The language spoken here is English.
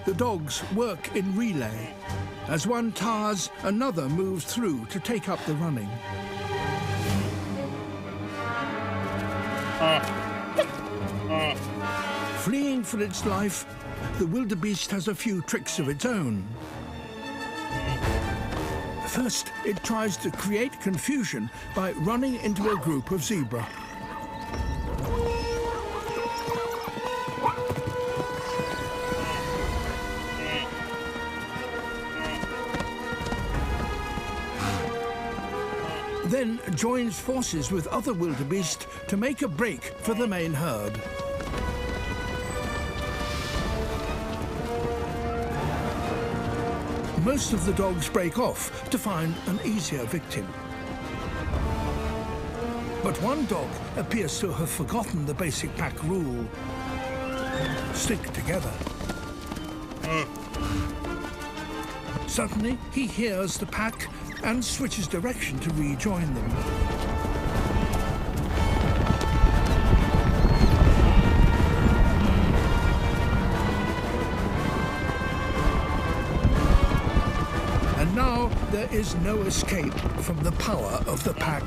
The dogs work in relay. As one tires, another moves through to take up the running. Fleeing for its life, the wildebeest has a few tricks of its own. First, it tries to create confusion by running into a group of zebra. Then joins forces with other wildebeest to make a break for the main herd. Most of the dogs break off to find an easier victim. But one dog appears to have forgotten the basic pack rule: stick together. Suddenly, he hears the pack and switches direction to rejoin them. And now there is no escape from the power of the pack.